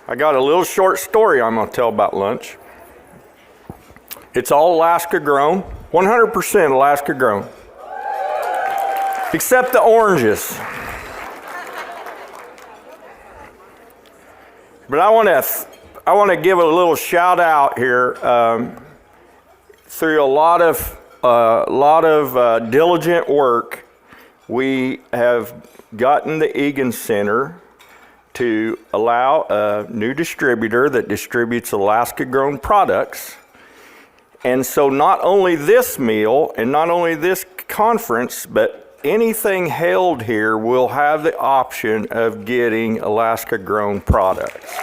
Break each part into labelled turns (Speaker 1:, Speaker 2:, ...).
Speaker 1: I got a little short story I'm going to tell about lunch. It's all Alaska grown, 100% Alaska grown, except the oranges. But I want to give a little shout out here. Through a lot of diligent work, we have gotten the Egan Center to allow a new distributor that distributes Alaska-grown products. And so not only this meal and not only this conference, but anything held here will have the option of getting Alaska-grown products.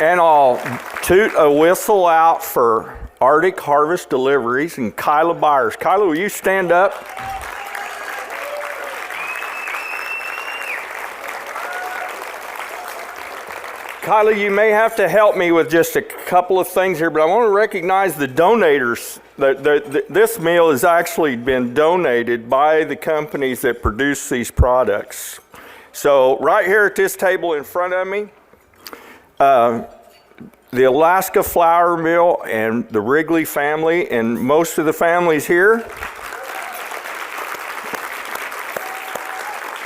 Speaker 1: And I'll toot a whistle out for Arctic Harvest Deliveries and Kyla Byers. Kyla, will you stand up? Kyla, you may have to help me with just a couple of things here, but I want to recognize the donators. This meal has actually been donated by the companies that produce these products. So right here at this table in front of me, the Alaska Flour Mill and the Wrigley family and most of the families here.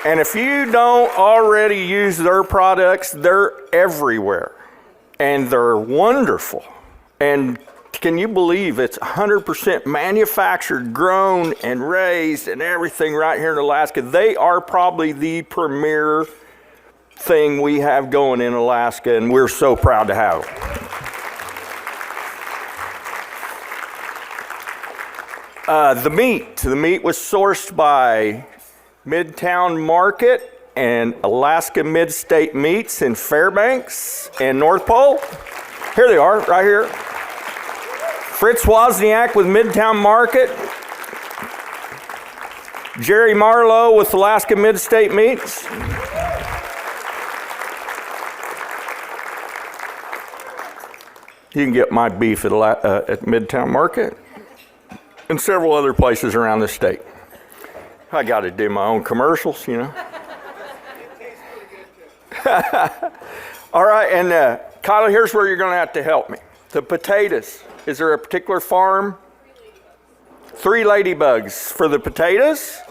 Speaker 1: And if you don't already use their products, they're everywhere. And they're wonderful. And can you believe it's 100% manufactured, grown, and raised and everything right here in Alaska? They are probably the premier thing we have going in Alaska, and we're so proud to have them. The meat was sourced by Midtown Market and Alaska Mid-State Meats in Fairbanks and North Pole. Here they are, right here. Fritz Wozniak with Midtown Market. Jerry Marlowe with Alaska Mid-State Meats. You can get my beef at Midtown Market and several other places around the state. I got to do my own commercials, you know. All right, and Kyla, here's where you're going to have to help me. The potatoes. Is there a particular farm? 3 ladybugs for the potatoes.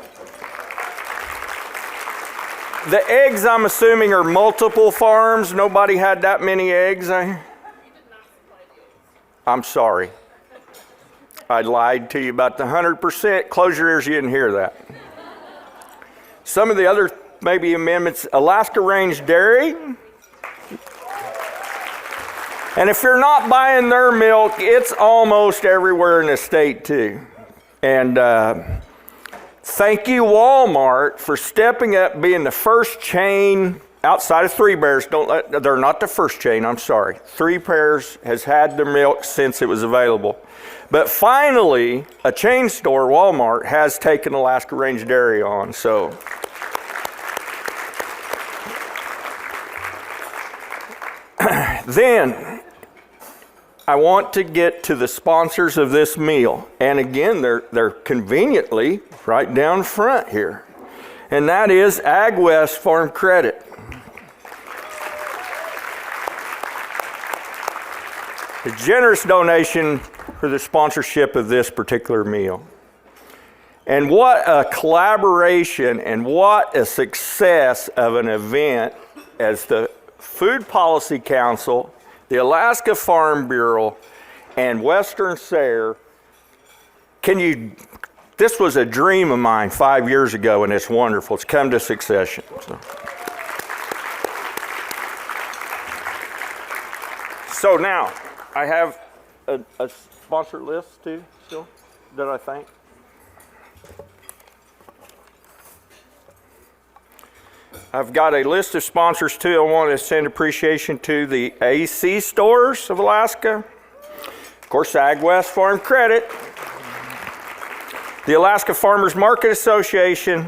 Speaker 1: The eggs, I'm assuming, are multiple farms. Nobody had that many eggs. I'm sorry. I lied to you about the 100%. Close your ears, you didn't hear that. Some of the other maybe amendments, Alaska Range Dairy. And if you're not buying their milk, it's almost everywhere in the state too. And thank you, Walmart, for stepping up, being the first chain outside of Three Bears. They're not the first chain, I'm sorry. Three Bears has had their milk since it was available. But finally, a chain store, Walmart, has taken Alaska Range Dairy on. So then I want to get to the sponsors of this meal. And again, they're conveniently right down front here. And that is AgWest Farm Credit. A generous donation for the sponsorship of this particular meal. And what a collaboration and what a success of an event as the Food Policy Council, the Alaska Farm Bureau, and Western SARE. This was a dream of mine 5 years ago, and it's wonderful. It's come to succession. So now, I have a sponsor list too, still, that I thank. I've got a list of sponsors too. I want to send appreciation to the AC stores of Alaska. Of course, AgWest Farm Credit. The Alaska Farmers Market Association.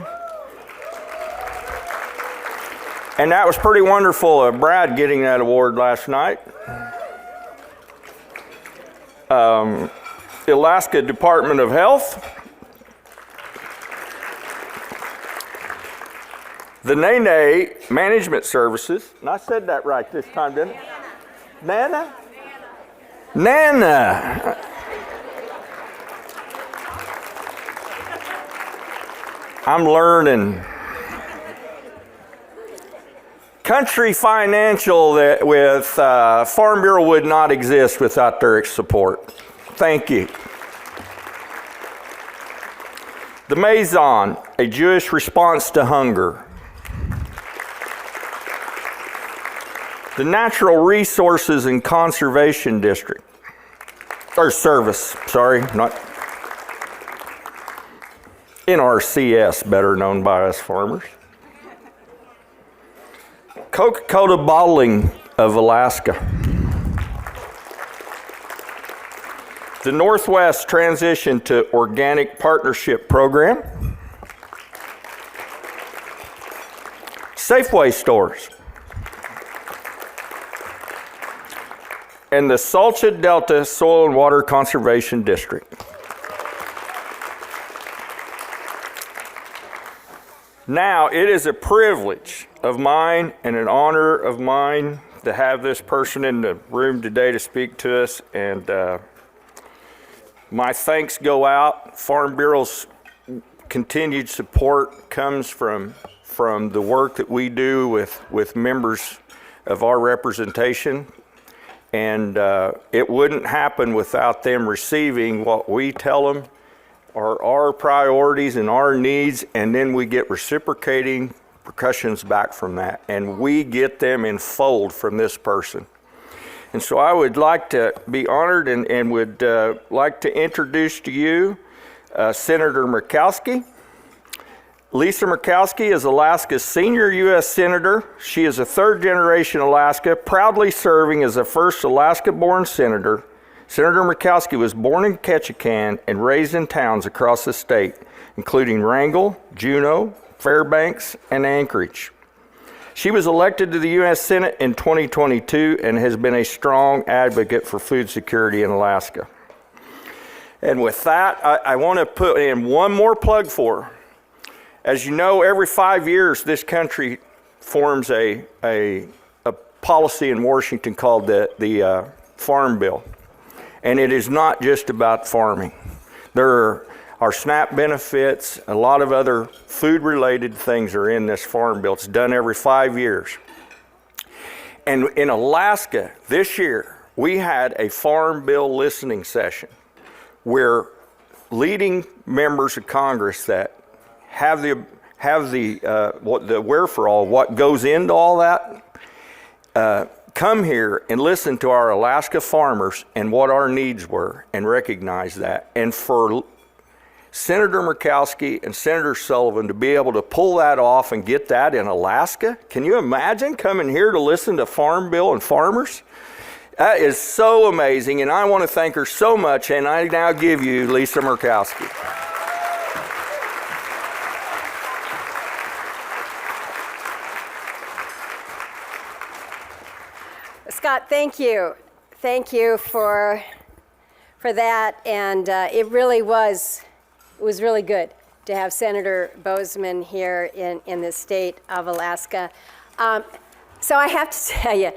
Speaker 1: And that was pretty wonderful, Brad getting that award last night. The Alaska Department of Health. The Nene Management Services, and I said that right this time, didn't I? Nana? Nana. I'm learning. Country Financial with Farm Bureau would not exist without their support. Thank you. The Maison, a Jewish response to hunger. The Natural Resources and Conservation District, or Service, sorry, not NRCS, better known by us farmers. Coca-Cola Bottling of Alaska. The Northwest Transition to Organic Partnership Program. Safeway stores. And the Salcha Delta Soil and Water Conservation District. Now, it is a privilege of mine and an honor of mine to have this person in the room today to speak to us, and my thanks go out. Farm Bureau's continued support comes from the work that we do with members of our representation, and it wouldn't happen without them receiving what we tell them are our priorities and our needs, and then we get reciprocating repercussions back from that, and we get them in fold from this person. And so I would like to be honored and would like to introduce to you Senator Murkowski. Lisa Murkowski is Alaska's senior U.S. Senator. She is a third-generation Alaska, proudly serving as the first Alaska-born senator. Senator Murkowski was born in Ketchikan and raised in towns across the state, including Wrangell, Juneau, Fairbanks, and Anchorage. She was elected to the U.S. Senate in 2022 and has been a strong advocate for food security in Alaska. And with that, I want to put in one more plug for her. As you know, every 5 years, this country forms a policy in Washington called the Farm Bill. And it is not just about farming. There are SNAP benefits, a lot of other food-related things are in this Farm Bill. It's done every 5 years. And in Alaska, this year, we had a Farm Bill listening session where leading members of Congress that have the wherefore, what goes into all that, come here and listen to our Alaska farmers and what our needs were and recognize that. And for Senator Murkowski and Senator Sullivan to be able to pull that off and get that in Alaska, can you imagine coming here to listen to Farm Bill and farmers? That is so amazing, and I want to thank her so much, and I now give you Lisa Murkowski.
Speaker 2: Scott, thank you. Thank you for that, and it was really good to have Senator Bozeman here in the state of Alaska. So I have to tell you,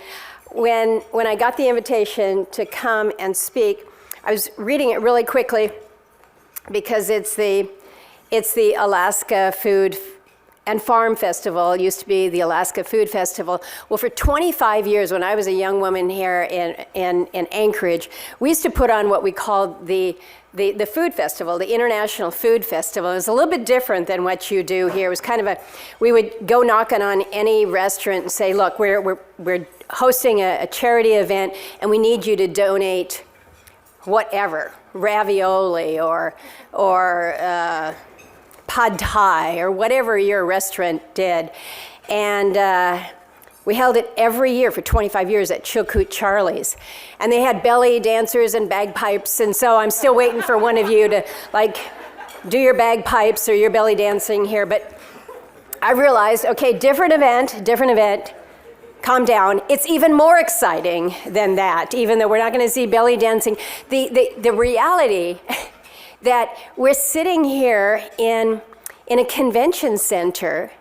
Speaker 2: when I got the invitation to come and speak, I was reading it really quickly because it's the Alaska Food and Farm Festival. It used to be the Alaska Food Festival. Well, for 25 years, when I was a young woman here in Anchorage, we used to put on what we called the food festival, the International Food Festival. It was a little bit different than what you do here. It was kind of we would go knocking on any restaurant and say, look, we're hosting a charity event and we need you to donate whatever, ravioli or pad thai or whatever your restaurant did. And we held it every year for 25 years at Chilkoot Charlie's. And they had belly dancers and bagpipes. And so I'm still waiting for one of you to do your bagpipes or your belly dancing here. But I realized, okay, different event, calm down. It's even more exciting than that, even though we're not gonna see belly dancing. The reality that we're sitting here in a convention center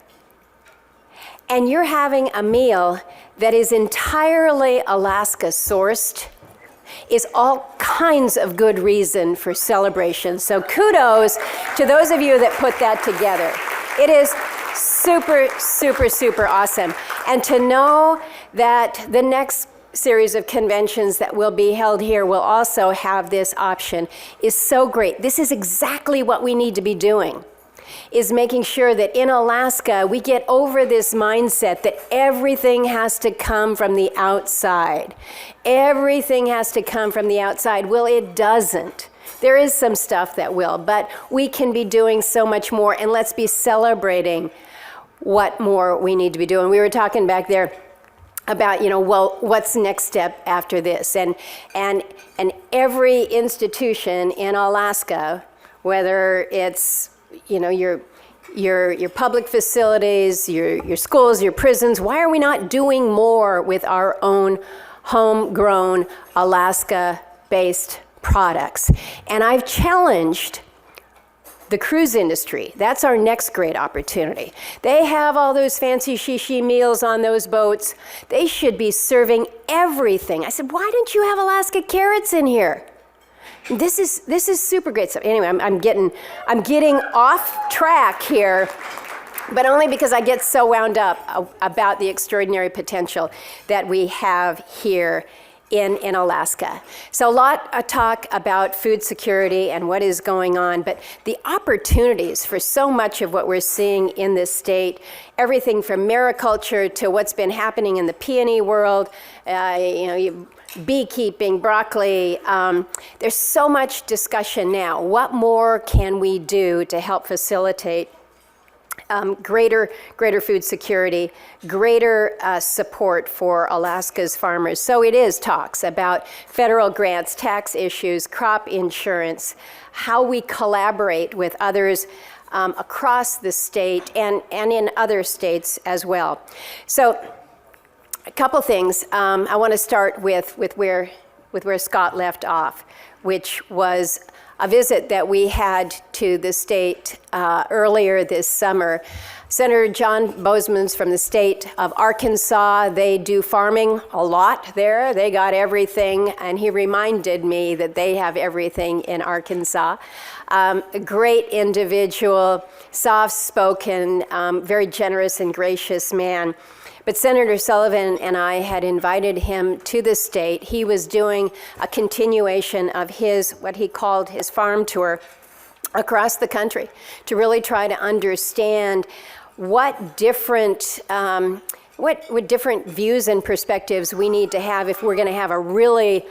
Speaker 2: and you're having a meal that is entirely Alaska sourced, is all kinds of good reason for celebration. So kudos to those of you that put that together. It is super, super, super awesome. And to know that the next series of conventions that will be held here will also have this option is so great. This is exactly what we need to be doing, is making sure that in Alaska we get over this mindset that everything has to come from the outside. Everything has to come from the outside. Well, it doesn't. There is some stuff that will, but we can be doing so much more, and let's be celebrating what more we need to be doing. We were talking back there about, well, what's next step after this? And every institution in Alaska, whether it's, your public facilities, your schools, your prisons, why are we not doing more with our own homegrown Alaska-based products? And I've challenged the cruise industry. That's our next great opportunity. They have all those fancy shishi meals on those boats. They should be serving everything. I said, why don't you have Alaska carrots in here? This is super great stuff. Anyway, I'm getting off track here, but only because I get so wound up about the extraordinary potential that we have here in Alaska. So a lot of talk about food security and what is going on, but the opportunities for so much of what we're seeing in this state, everything from mariculture to what's been happening in the peony world, beekeeping, broccoli, there's so much discussion now. What more can we do to help facilitate greater food security, greater support for Alaska's farmers? So it is talks about federal grants, tax issues, crop insurance, how we collaborate with others across the state and in other states as well. So a couple things. I want to start with where Scott left off, which was a visit that we had to the state earlier this summer. Senator John Bozeman's from the state of Arkansas. They do farming a lot there. They got everything, and he reminded me that they have everything in Arkansas. A great individual, soft-spoken, very generous and gracious man. But Senator Sullivan and I had invited him to the state. He was doing a continuation of what he called his farm tour across the country to really try to understand what different views and perspectives we need to have if we're going to have a really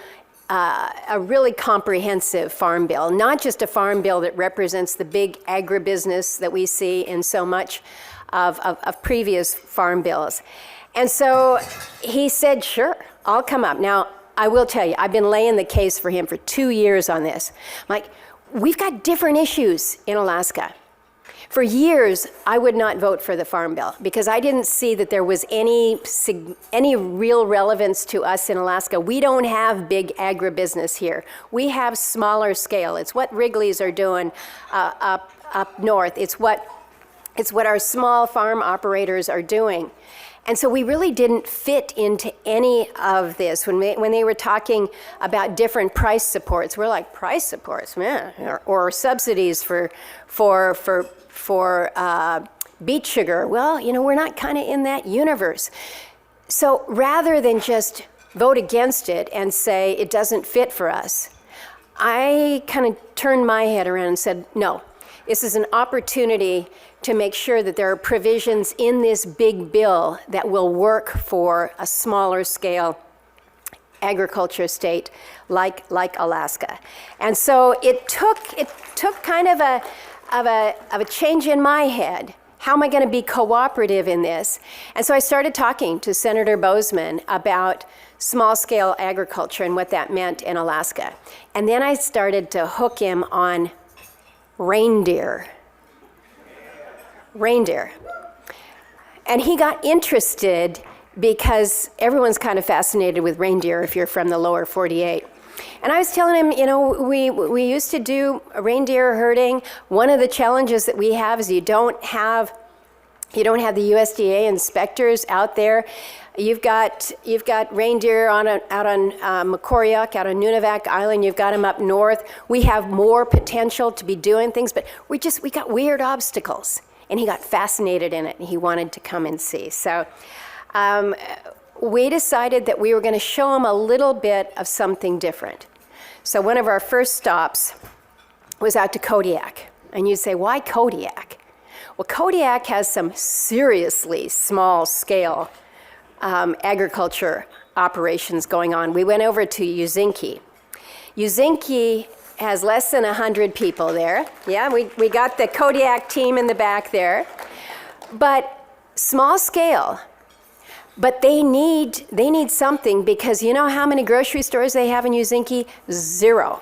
Speaker 2: comprehensive farm bill, not just a farm bill that represents the big agribusiness that we see in so much of previous farm bills. And so he said, sure, I'll come up. Now, I will tell you, I've been laying the case for him for 2 years on this. Like, we've got different issues in Alaska. For years, I would not vote for the Farm Bill because I didn't see that there was any real relevance to us in Alaska. We don't have big agribusiness here. We have smaller scale. It's what Wrigley's are doing up north. It's what our small farm operators are doing. And so we really didn't fit into any of this. When they were talking about different price supports, we're like, price supports, man, or subsidies for beet sugar. Well, we're not kind of in that universe. So rather than just vote against it and say it doesn't fit for us, I kind of turned my head around and said, no, this is an opportunity to make sure that there are provisions in this big bill that will work for a smaller scale agriculture state like Alaska. And so it took kind of a change in my head. How am I going to be cooperative in this? And so I started talking to Senator Bozeman about small scale agriculture and what that meant in Alaska. And then I started to hook him on reindeer. And he got interested because everyone's kind of fascinated with reindeer if you're from the lower 48. And I was telling him, we used to do reindeer herding. One of the challenges that we have is you don't have You don't have the USDA inspectors out there. You've got reindeer out on Mukoriuk, out on Nunivak Island. You've got them up north. We have more potential to be doing things, but we got weird obstacles. And he got fascinated in it, and he wanted to come and see. So we decided that we were going to show him a little bit of something different. So one of our first stops was out to Kodiak. And you'd say, why Kodiak? Well, Kodiak has some seriously small-scale agriculture operations going on. We went over to Uzinki. Uzinki has less than 100 people there. Yeah, we got the Kodiak team in the back there. But small scale. But they need something, because you know how many grocery stores they have in Uzinki? 0.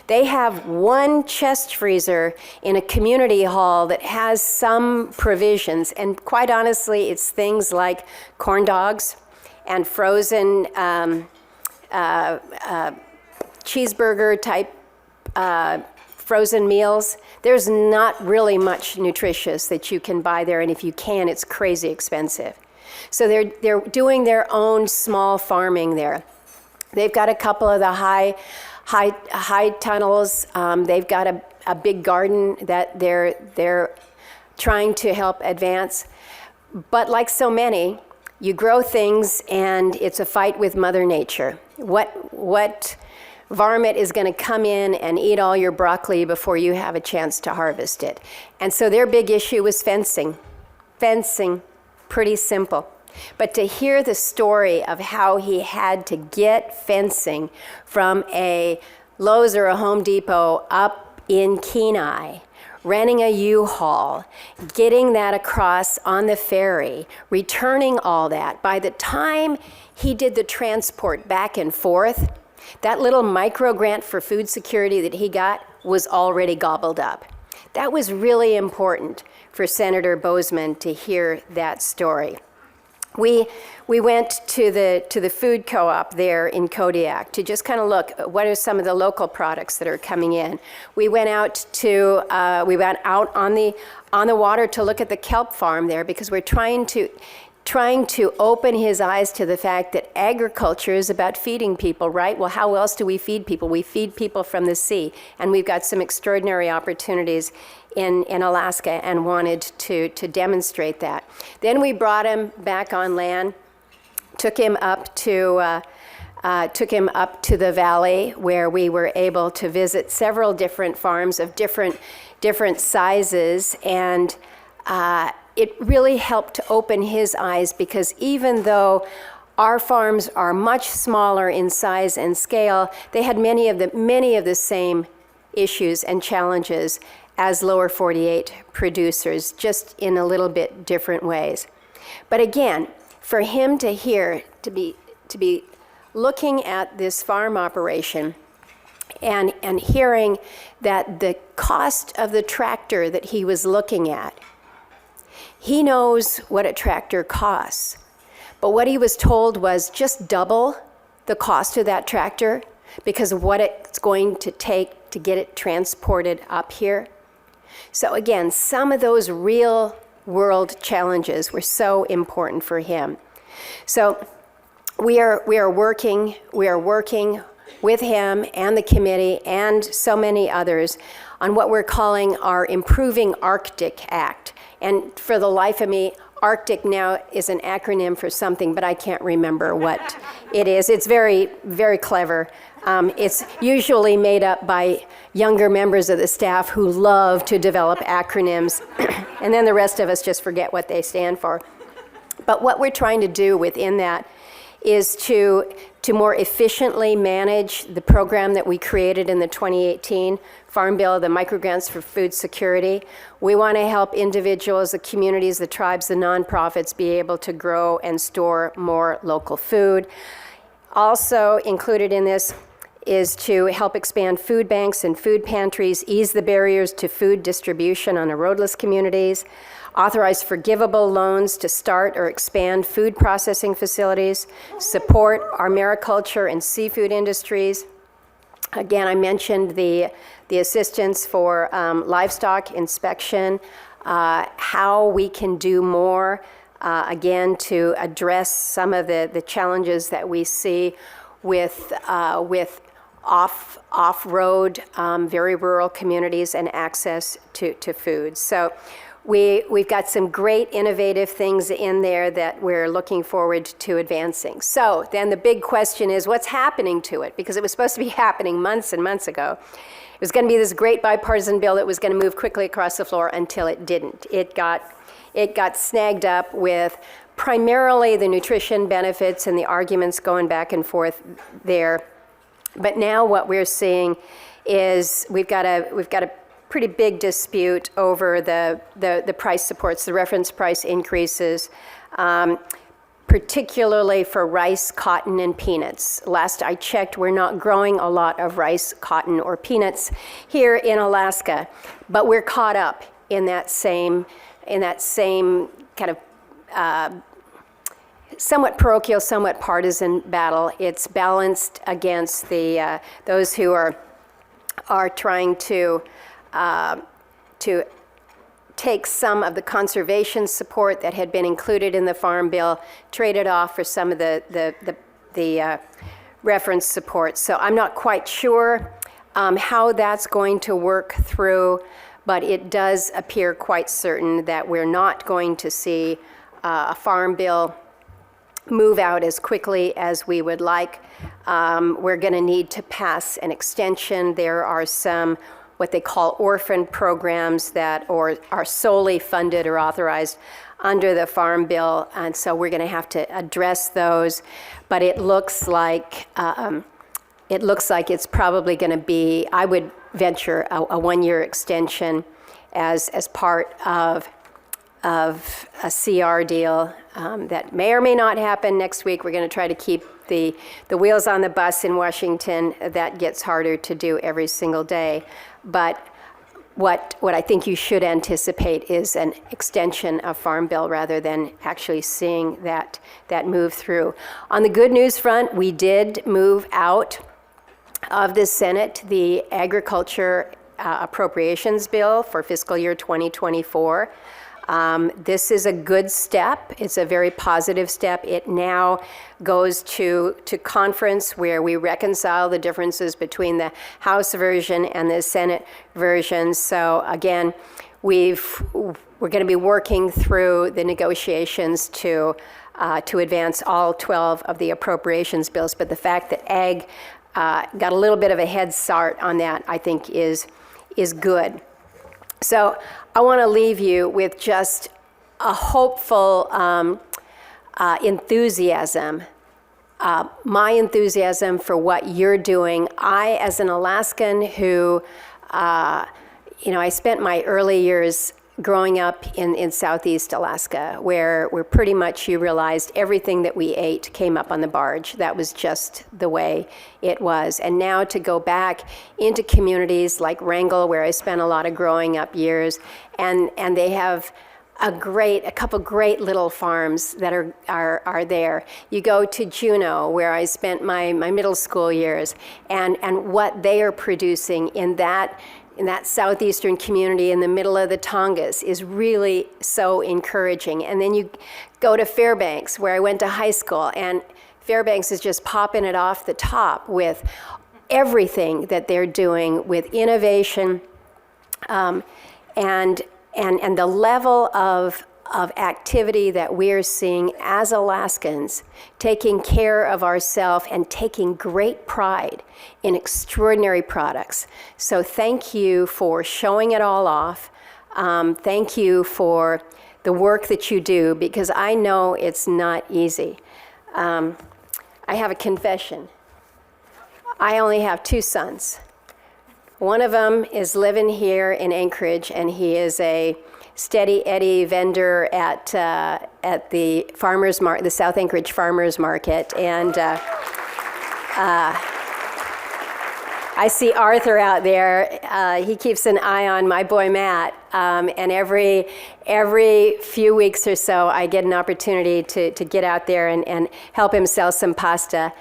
Speaker 2: They have one chest freezer in a community hall that has some provisions, and quite honestly, it's things like corn dogs and frozen cheeseburger type frozen meals. There's not really much nutritious that you can buy there, and if you can, it's crazy expensive. So they're doing their own small farming there. They've got a couple of the high tunnels. They've got a big garden that they're trying to help advance. But like so many, you grow things and it's a fight with Mother Nature. What varmint is going to come in and eat all your broccoli before you have a chance to harvest it? And so their big issue was fencing. Fencing, pretty simple. But to hear the story of how he had to get fencing from a Lowe's or a Home Depot up in Kenai, renting a U-Haul, getting that across on the ferry, returning all that. By the time he did the transport back and forth, that little micro grant for food security that he got was already gobbled up. That was really important for Senator Boozman to hear that story. We went to the food co-op there in Kodiak to just kind of look at what are some of the local products that are coming in. We went out on the water to look at the kelp farm there, because we're trying to open his eyes to the fact that agriculture is about feeding people, right? Well, how else do we feed people? We feed people from the sea, and we've got some extraordinary opportunities in Alaska, and wanted to demonstrate that. Then we brought him back on land, took him up to the valley, where we were able to visit several different farms of different sizes, and it really helped to open his eyes, because even though our farms are much smaller in size and scale, they had many of the same issues and challenges as lower 48 producers, just in a little bit different ways. But again, for him to be looking at this farm operation and hearing that the cost of the tractor that he was looking at, he knows what a tractor costs. But what he was told was just double the cost of that tractor because of what it's going to take to get it transported up here. So again, some of those real world challenges were so important for him. So we are working with him and the committee and so many others on what we're calling our Improving Arctic Act. And for the life of me, Arctic now is an acronym for something, but I can't remember what it is. It's very, very clever. It's usually made up by younger members of the staff who love to develop acronyms, and then the rest of us just forget what they stand for. But what we're trying to do within that is to more efficiently manage the program that we created in the 2018 Farm Bill, the microgrants for food security. We want to help individuals, the communities, the tribes, the nonprofits be able to grow and store more local food. Also included in this is to help expand food banks and food pantries, ease the barriers to food distribution on the roadless communities, authorize forgivable loans to start or expand food processing facilities, support our mariculture and seafood industries. Again, I mentioned the assistance for livestock inspection, how we can do more, again, to address some of the challenges that we see with off-road, very rural communities and access to food. So we've got some great innovative things in there that we're looking forward to advancing. So then the big question is, what's happening to it? Because it was supposed to be happening months and months ago. It was going to be this great bipartisan bill that was going to move quickly across the floor until it didn't. It got snagged up with primarily the nutrition benefits and the arguments going back and forth there. But now what we're seeing is we've got a pretty big dispute over the price supports, the reference price increases, particularly for rice, cotton, and peanuts. Last I checked, we're not growing a lot of rice, cotton, or peanuts here in Alaska, but we're caught up in that same kind of somewhat parochial, somewhat partisan battle. It's balanced against those who are trying to take some of the conservation support that had been included in the Farm Bill, trade it off for some of the reference support. So I'm not quite sure how that's going to work through, but it does appear quite certain that we're not going to see a Farm Bill move out as quickly as we would like. We're going to need to pass an extension. There are some what they call orphan programs that are solely funded or authorized under the Farm Bill, and so we're going to have to address those. But it looks like it's probably going to be, I would venture, a one-year extension as part of a CR deal that may or may not happen next week. We're going to try to keep the wheels on the bus in Washington. That gets harder to do every single day. But what I think you should anticipate is an extension of Farm Bill rather than actually seeing that move through. On the good news front, we did move out of the Senate the Agriculture Appropriations Bill for fiscal year 2024. This is a good step. It's a very positive step. It now goes to conference where we reconcile the differences between the House version and the Senate version. So again, we're going to be working through the negotiations to advance all 12 of the appropriations bills. But the fact that Ag got a little bit of a head start on that, I think, is good. So I want to leave you with just a hopeful enthusiasm, my enthusiasm for what you're doing. I, as an Alaskan who, I spent my early years growing up in Southeast Alaska, where pretty much you realized everything that we ate came up on the barge. That was just the way it was. And now to go back into communities like Wrangell, where I spent a lot of growing up years, and they have a couple great little farms that are there. You go to Juneau, where I spent my middle school years, and what they are producing in that southeastern community in the middle of the Tongass is really so encouraging. And then you go to Fairbanks, where I went to high school, and Fairbanks is just popping it off the top with everything that they're doing with innovation, and the level of activity that we're seeing as Alaskans, taking care of ourselves and taking great pride in extraordinary products. So thank you for showing it all off. Thank you for the work that you do, because I know it's not easy. I have a confession. I only have 2 sons. One of them is living here in Anchorage, and he is a steady Eddie vendor at the the South Anchorage Farmers Market, and I see Arthur out there. He keeps an eye on my boy Matt, and every few weeks or so, I get an opportunity to get out there and help him sell some pasta.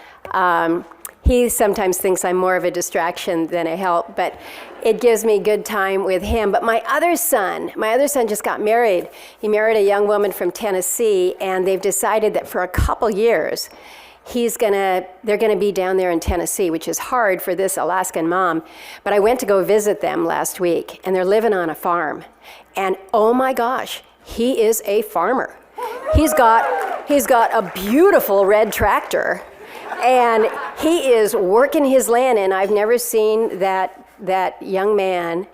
Speaker 2: he sometimes thinks I'm more of a distraction than a help, but it gives me good time with him. But my other son just got married. He married a young woman from Tennessee, and they've decided that for a couple years, they're gonna be down there in Tennessee, which is hard for this Alaskan mom. But I went to go visit them last week, and they're living on a farm. And oh my gosh, he is a farmer. He's got a beautiful red tractor, and he is working his land, and I've never seen that young man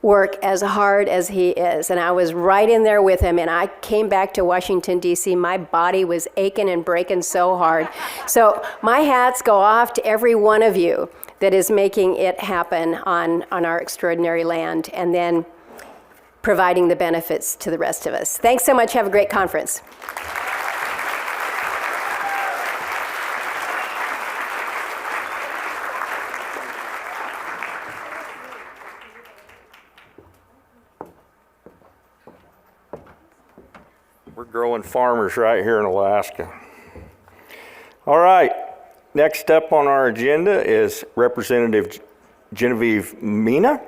Speaker 2: work as hard as he is. And I was right in there with him, and I came back to Washington, D.C. My body was aching and breaking so hard. So my hats go off to every one of you that is making it happen on our extraordinary land, and then providing the benefits to the rest of us. Thanks so much. Have a great conference.
Speaker 1: We're growing farmers right here in Alaska. All right, next up on our agenda is Representative Genevieve Mina,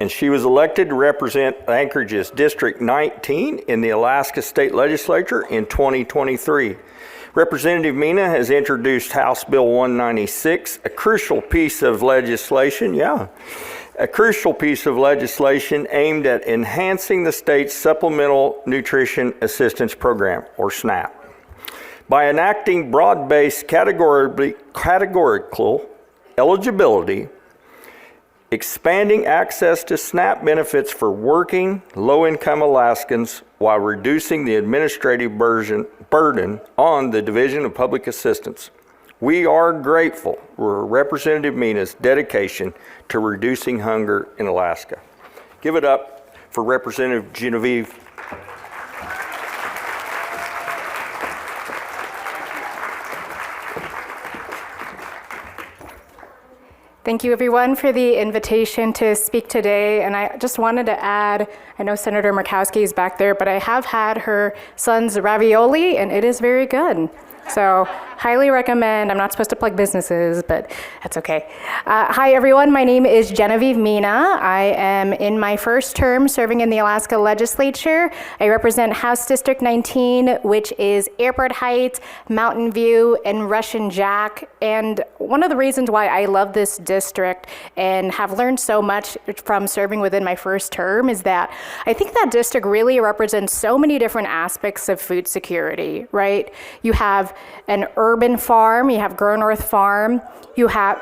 Speaker 1: and she was elected to represent Anchorage's District 19 in the Alaska State Legislature in 2023. Representative Mina has introduced House Bill 196, a crucial piece of legislation, aimed at enhancing the state's Supplemental Nutrition Assistance Program, or SNAP, by enacting broad-based categorical eligibility, expanding access to SNAP benefits for working, low-income Alaskans while reducing the administrative burden on the Division of Public Assistance. We are grateful for Representative Mina's dedication to reducing hunger in Alaska. Give it up for Representative Genevieve.
Speaker 3: Thank you, everyone, for the invitation to speak today. And I just wanted to add, I know Senator Murkowski is back there, but I have had her son's ravioli, and it is very good. So highly recommend. I'm not supposed to plug businesses, but that's okay. Hi, everyone. My name is Genevieve Mina. I am in my first term serving in the Alaska Legislature. I represent House District 19, which is Airport Heights, Mountain View, and Russian Jack. And one of the reasons why I love this district and have learned so much from serving within my first term is that I think that district really represents so many different aspects of food security, right? You have an urban farm, you have Grow North Farm, you have,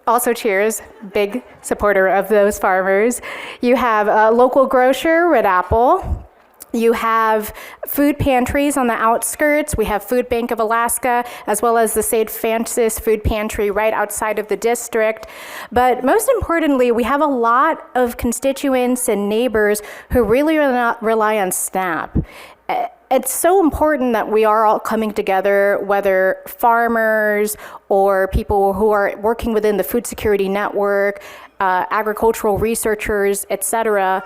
Speaker 3: also cheers, big supporter of those farmers. You have a local grocer, Red Apple. You have food pantries on the outskirts. We have Food Bank of Alaska, as well as the St. Francis Food Pantry right outside of the district. But most importantly, we have a lot of constituents and neighbors who really rely on SNAP. It's so important that we are all coming together, whether farmers or people who are working within the food security network, agricultural researchers, et cetera.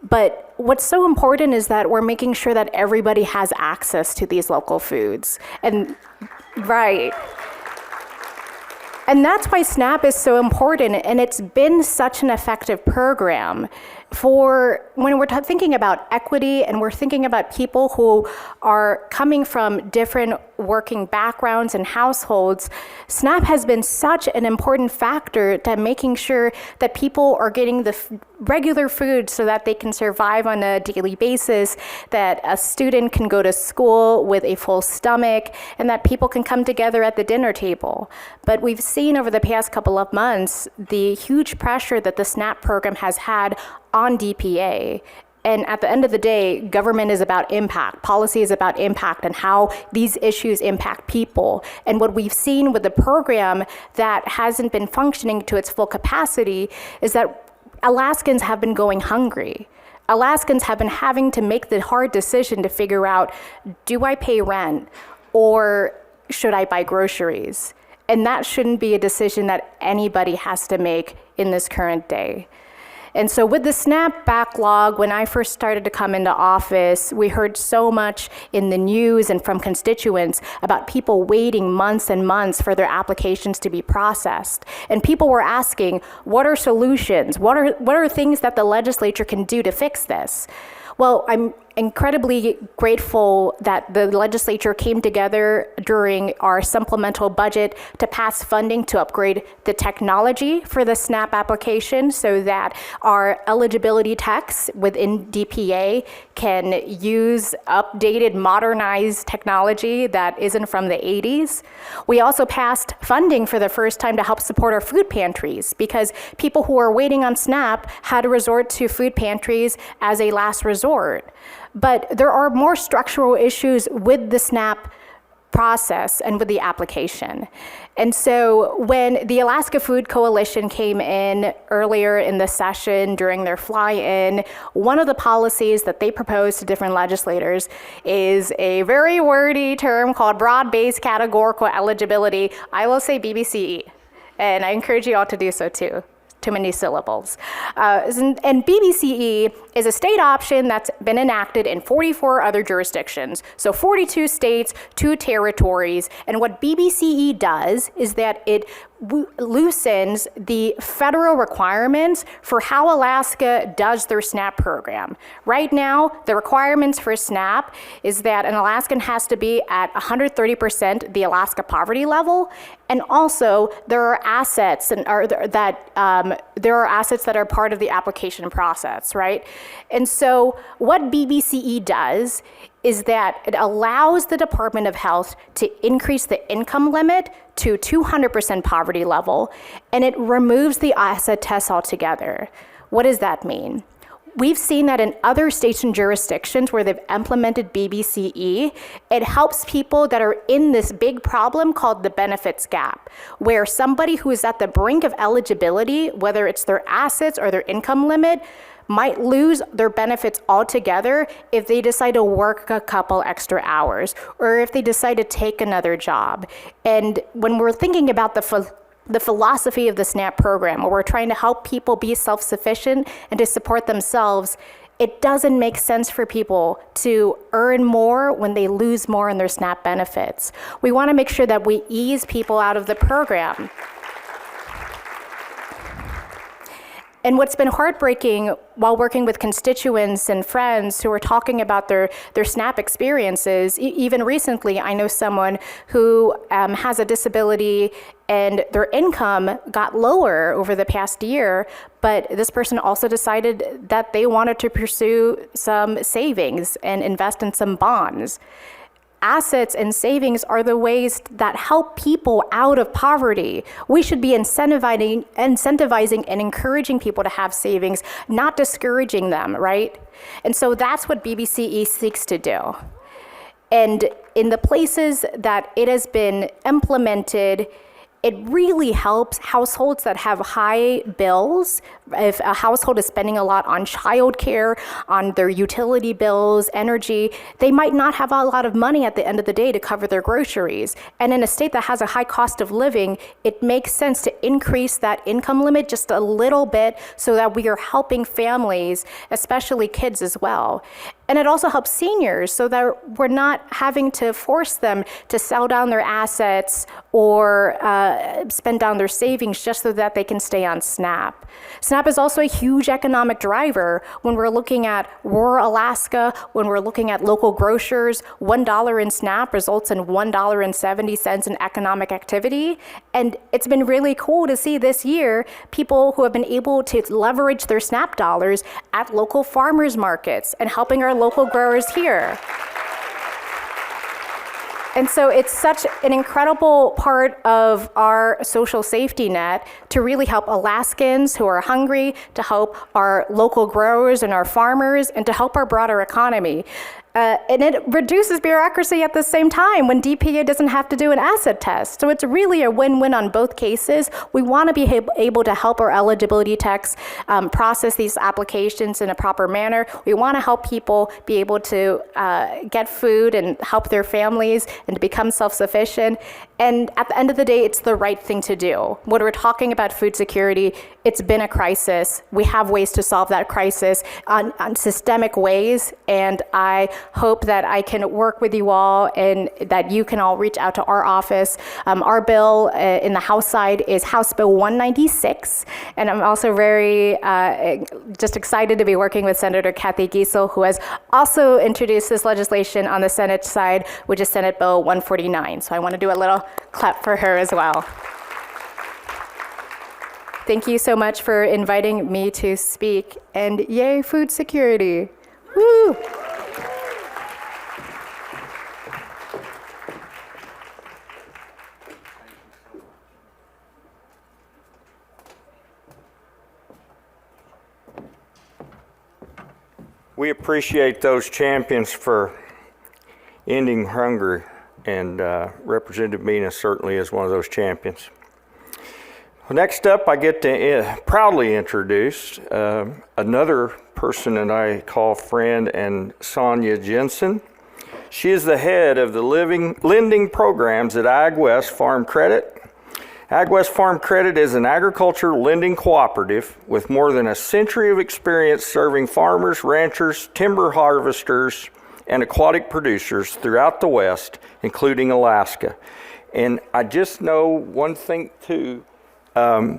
Speaker 3: But what's so important is that we're making sure that everybody has access to these local foods. And right. And that's why SNAP is so important, and it's been such an effective program for when we're thinking about equity and we're thinking about people who are coming from different working backgrounds and households. SNAP has been such an important factor to making sure that people are getting the regular food so that they can survive on a daily basis, that a student can go to school with a full stomach, and that people can come together at the dinner table. But we've seen over the past couple of months the huge pressure that the SNAP program has had on DPA. And at the end of the day, government is about impact. Policy is about impact and how these issues impact people. And what we've seen with the program that hasn't been functioning to its full capacity is that Alaskans have been going hungry. Alaskans have been having to make the hard decision to figure out, do I pay rent or should I buy groceries? And that shouldn't be a decision that anybody has to make in this current day. And so with the SNAP backlog, when I first started to come into office, we heard so much in the news and from constituents about people waiting months and months for their applications to be processed. And people were asking, what are solutions? What are things that the legislature can do to fix this? Well, I'm incredibly grateful that the legislature came together during our supplemental budget to pass funding to upgrade the technology for the SNAP application so that our eligibility techs within DPA can use updated, modernized technology that isn't from the 80s. We also passed funding for the first time to help support our food pantries because people who are waiting on SNAP had to resort to food pantries as a last resort. But there are more structural issues with the SNAP process and with the application. And so when the Alaska Food Coalition came in earlier in the session during their fly-in, one of the policies that they proposed to different legislators is a very wordy term called broad-based categorical eligibility. I will say BBCE, and I encourage you all to do so too. Too many syllables. And BBCE is a state option that's been enacted in 44 other jurisdictions. So 42 states, 2 territories. And what BBCE does is that it loosens the federal requirements for how Alaska does their SNAP program. Right now, the requirements for SNAP is that an Alaskan has to be at 130% the Alaska poverty level, and also there are assets that are part of the application process, right? And so what BBCE does is that it allows the Department of Health to increase the income limit to 200% poverty level, and it removes the asset test altogether. What does that mean? We've seen that in other states and jurisdictions where they've implemented BBCE, it helps people that are in this big problem called the benefits gap, where somebody who is at the brink of eligibility, whether it's their assets or their income limit, might lose their benefits altogether if they decide to work a couple extra hours or if they decide to take another job. And when we're thinking about the philosophy of the SNAP program, where we're trying to help people be self-sufficient and to support themselves, it doesn't make sense for people to earn more when they lose more in their SNAP benefits. We want to make sure that we ease people out of the program. And what's been heartbreaking while working with constituents and friends who are talking about their SNAP experiences, even recently, I know someone who has a disability and their income got lower over the past year, but this person also decided that they wanted to pursue some savings and invest in some bonds. Assets and savings are the ways that help people out of poverty. We should be incentivizing and encouraging people to have savings, not discouraging them, right? And so that's what BBCE seeks to do. And in the places that it has been implemented, it really helps households that have high bills. If a household is spending a lot on childcare, on their utility bills, energy, they might not have a lot of money at the end of the day to cover their groceries. And in a state that has a high cost of living, it makes sense to increase that income limit just a little bit so that we are helping families, especially kids as well. And it also helps seniors so that we're not having to force them to sell down their assets or spend down their savings just so that they can stay on SNAP. SNAP is also a huge economic driver when we're looking at rural Alaska, when we're looking at local grocers. $1 in SNAP results in $1.70 in economic activity. And it's been really cool to see this year people who have been able to leverage their SNAP dollars at local farmers markets and helping our local growers here. And so it's such an incredible part of our social safety net to really help Alaskans who are hungry, to help our local growers and our farmers, and to help our broader economy. And it reduces bureaucracy at the same time when DPA doesn't have to do an asset test. So it's really a win-win on both cases. We want to be able to help our eligibility techs process these applications in a proper manner. We want to help people be able to get food and help their families and to become self-sufficient. And at the end of the day, it's the right thing to do. When we're talking about food security, it's been a crisis. We have ways to solve that crisis on systemic ways, and I hope that I can work with you all and that you can all reach out to our office. Our bill in the House side is House Bill 196, and I'm also very just excited to be working with Senator Kathy Giessel, who has also introduced this legislation on the Senate side, which is Senate Bill 149. So I want to do a little clap for her as well. Thank you so much for inviting me to speak, and yay, food security. Woo!
Speaker 1: We appreciate those champions for ending hunger, and Representative Mina certainly is one of those champions. Well, next up, I get to proudly introduce another person that I call friend, and Sonia Jensen. She is the head of the lending programs at AgWest Farm Credit. AgWest Farm Credit is an agriculture lending cooperative with more than a century of experience serving farmers, ranchers, timber harvesters, and aquatic producers throughout the West, including Alaska. And I just know one thing too,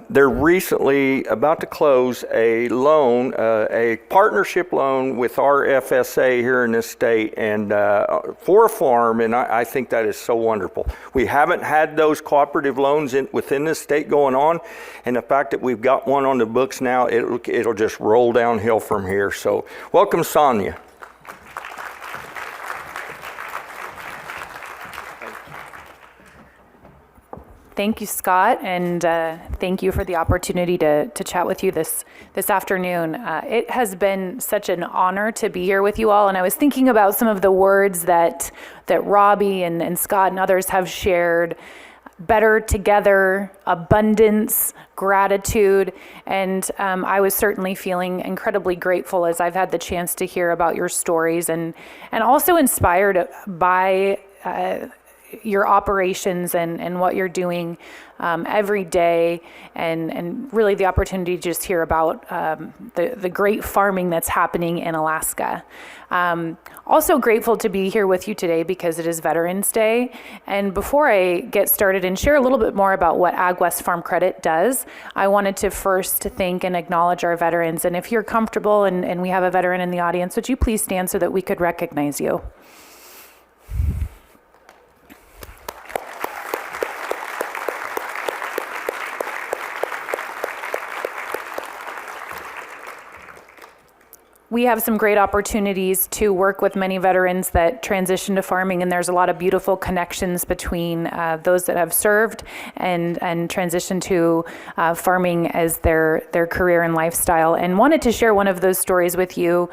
Speaker 1: they're recently about to close a loan, a partnership loan with our FSA here in this state, and for a farm, and I think that is so wonderful. We haven't had those cooperative loans within this state going on, and the fact that we've got one on the books now, it'll just roll downhill from here. So welcome, Sonia.
Speaker 4: Thank you, Scott, and thank you for the opportunity to chat with you this afternoon. It has been such an honor to be here with you all, and I was thinking about some of the words that Robbie and Scott and others have shared: better together, abundance, gratitude, and I was certainly feeling incredibly grateful as I've had the chance to hear about your stories, and also inspired by your operations and what you're doing every day, and really the opportunity to just hear about the great farming that's happening in Alaska. Also grateful to be here with you today because it is Veterans Day. And before I get started and share a little bit more about what AgWest Farm Credit does, I wanted to first thank and acknowledge our veterans. And if you're comfortable and we have a veteran in the audience, would you please stand so that we could recognize you? We have some great opportunities to work with many veterans that transition to farming, and there's a lot of beautiful connections between those that have served and transitioned to farming as their career and lifestyle. And wanted to share one of those stories with you.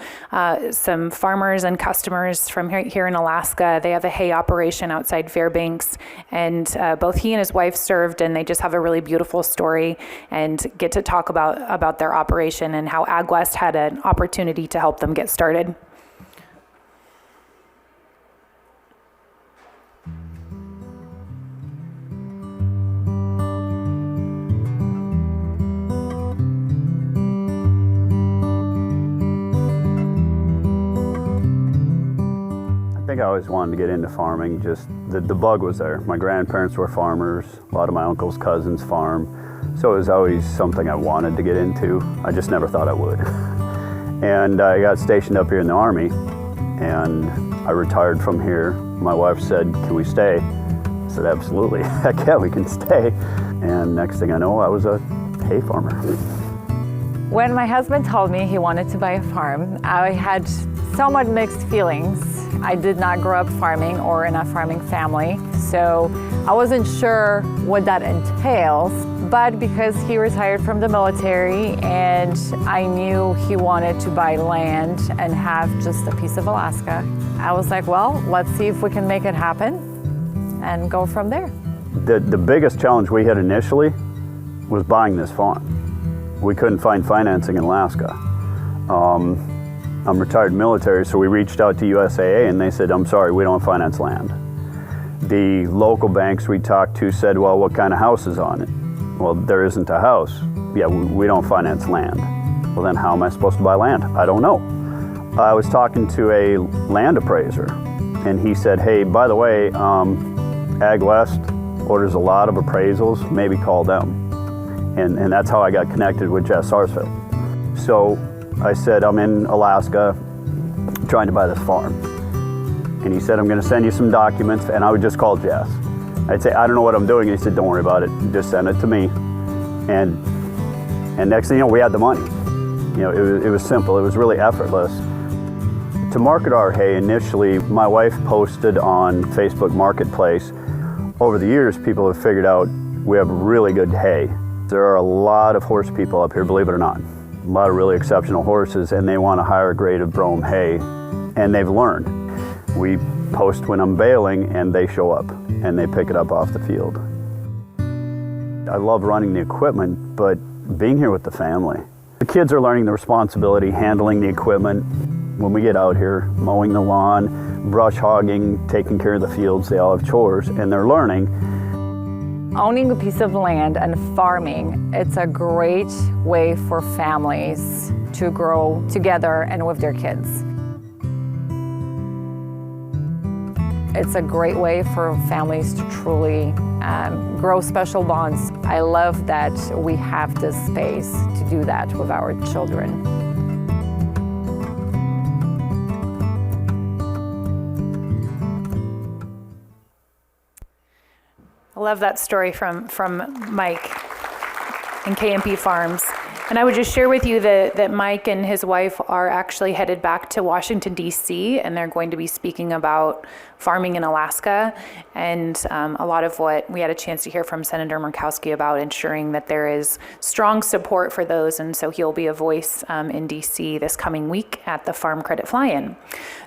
Speaker 4: Some farmers and customers from here in Alaska, they have a hay operation outside Fairbanks, and both he and his wife served, and they just have a really beautiful story and get to talk about their operation and how AgWest had an opportunity to help them get started.
Speaker 5: I think I always wanted to get into farming, just the bug was there. My grandparents were farmers, a lot of my uncles, cousins farm, so it was always something I wanted to get into. I just never thought I would. And I got stationed up here in the Army, and I retired from here. My wife said, "Can we stay?" I said, "Absolutely, heck yeah, we can stay." And next thing I know, I was a hay farmer.
Speaker 6: When my husband told me he wanted to buy a farm, I had somewhat mixed feelings. I did not grow up farming or in a farming family, so I wasn't sure what that entails. But because he retired from the military and I knew he wanted to buy land and have just a piece of Alaska, I was like, well, let's see if we can make it happen and go from there.
Speaker 5: The biggest challenge we had initially was buying this farm. We couldn't find financing in Alaska. I'm retired military, so we reached out to USAA and they said, I'm sorry, we don't finance land. The local banks we talked to said, well, what kind of house is on it? Well, there isn't a house. Yeah, we don't finance land. Well, then how am I supposed to buy land? I don't know. I was talking to a land appraiser and he said, hey, by the way, Ag West orders a lot of appraisals, maybe call them. And that's how I got connected with Jess Sarsfield. So I said, I'm in Alaska trying to buy this farm. And he said, I'm gonna send you some documents, and I would just call Jess. I'd say, I don't know what I'm doing. And he said, don't worry about it, just send it to me. And next thing you know, we had the money. You know, it was simple, it was really effortless. To market our hay, initially, my wife posted on Facebook Marketplace. Over the years, people have figured out we have really good hay. There are a lot of horse people up here, believe it or not. A lot of really exceptional horses, and they want a higher grade of brome hay, and they've learned. We post when I'm baling, and they show up, and they pick it up off the field. I love running the equipment, but being here with the family. The kids are learning the responsibility, handling the equipment. When we get out here, mowing the lawn, brush hogging, taking care of the fields, they all have chores, and they're learning.
Speaker 6: Owning a piece of land and farming, it's a great way for families to grow together and with their kids. It's a great way for families to truly grow special bonds. I love that we have this space to do that with our children.
Speaker 4: I love that story from Mike and KMP Farms. And I would just share with you that Mike and his wife are actually headed back to Washington, D.C., and they're going to be speaking about farming in Alaska. And a lot of what we had a chance to hear from Senator Murkowski about ensuring that there is strong support for those. And so he'll be a voice in D.C. this coming week at the Farm Credit Fly-In.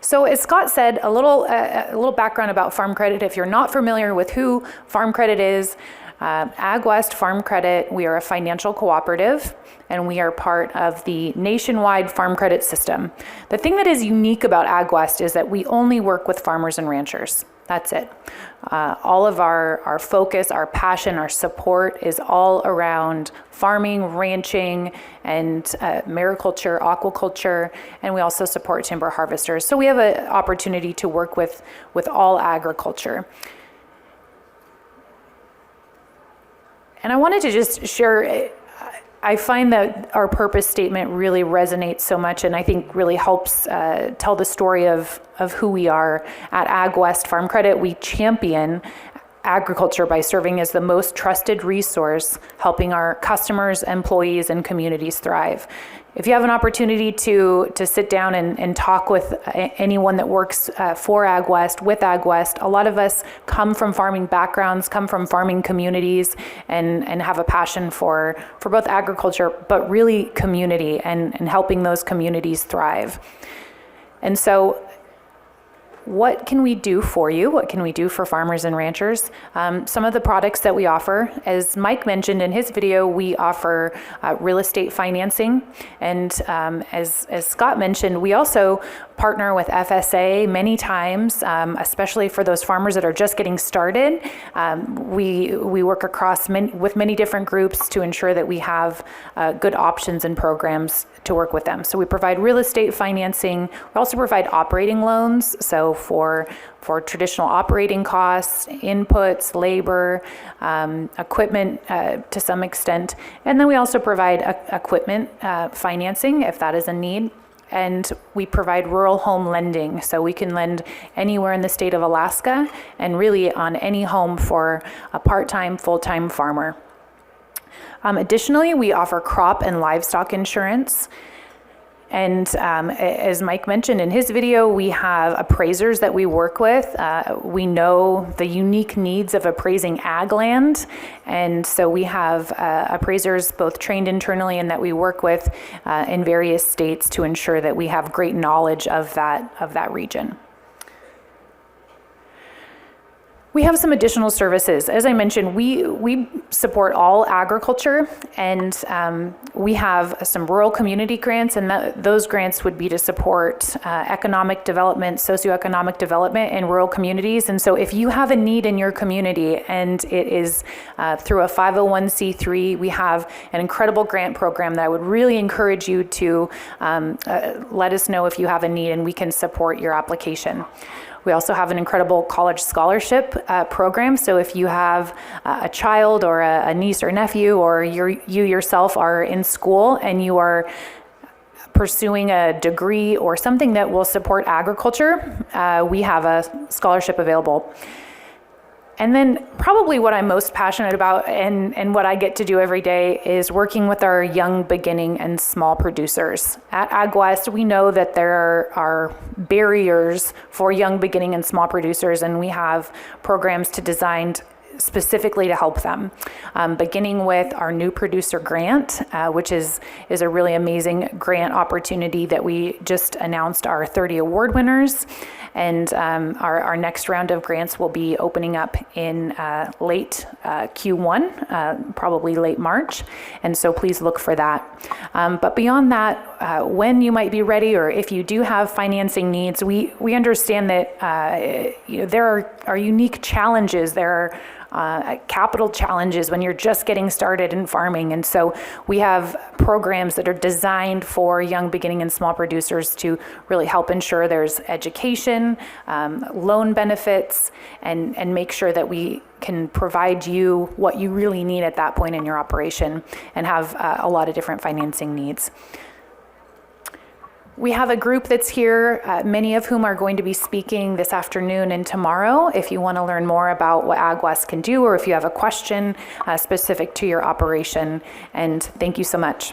Speaker 4: So as Scott said, a little background about Farm Credit. If you're not familiar with who Farm Credit is, Ag West Farm Credit, we are a financial cooperative, and we are part of the nationwide farm credit system. The thing that is unique about Ag West is that we only work with farmers and ranchers. That's it. All of our focus, our passion, our support is all around farming, ranching, and mariculture, aquaculture, and we also support timber harvesters. So we have an opportunity to work with all agriculture. And I wanted to just share, I find that our purpose statement really resonates so much, and I think really helps tell the story of who we are. At Ag West Farm Credit, we champion agriculture by serving as the most trusted resource, helping our customers, employees, and communities thrive. If you have an opportunity to sit down and talk with anyone that works for Ag West, with Ag West, a lot of us come from farming backgrounds, come from farming communities, and have a passion for both agriculture, but really community and helping those communities thrive. And so what can we do for you? What can we do for farmers and ranchers? Some of the products that we offer, as Mike mentioned in his video, we offer real estate financing. And as Scott mentioned, we also partner with FSA many times, especially for those farmers that are just getting started. We work across with many different groups to ensure that we have good options and programs to work with them. So we provide real estate financing. We also provide operating loans. So for traditional operating costs, inputs, labor, equipment to some extent. And then we also provide equipment financing if that is a need. And we provide rural home lending. So we can lend anywhere in the state of Alaska and really on any home for a part-time, full-time farmer. Additionally, we offer crop and livestock insurance. And as Mike mentioned in his video, we have appraisers that we work with. We know the unique needs of appraising ag land. And so we have appraisers both trained internally and that we work with in various states to ensure that we have great knowledge of that region. We have some additional services. As I mentioned, we support all agriculture, and we have some rural community grants, and those grants would be to support economic development, socioeconomic development in rural communities. And so if you have a need in your community and it is through a 501c3, we have an incredible grant program that I would really encourage you to let us know if you have a need, and we can support your application. We also have an incredible college scholarship program. So if you have a child or a niece or nephew, or you yourself are in school and you are pursuing a degree or something that will support agriculture, we have a scholarship available. And then probably what I'm most passionate about and what I get to do every day is working with our young, beginning, and small producers. At AgWest, we know that there are barriers for young, beginning, and small producers, and we have programs designed specifically to help them, beginning with our new producer grant, which is a really amazing grant opportunity that we just announced our 30 award winners. And our next round of grants will be opening up in late Q1, probably late March. And so please look for that. But beyond that, when you might be ready, or if you do have financing needs, we understand that there are unique challenges. There are capital challenges when you're just getting started in farming. And so we have programs that are designed for young, beginning, and small producers to really help ensure there's education, loan benefits, and make sure that we can provide you what you really need at that point in your operation, and have a lot of different financing needs. We have a group that's here, many of whom are going to be speaking this afternoon and tomorrow. If you want to learn more about what AgWest can do, or if you have a question specific to your operation. And thank you so much.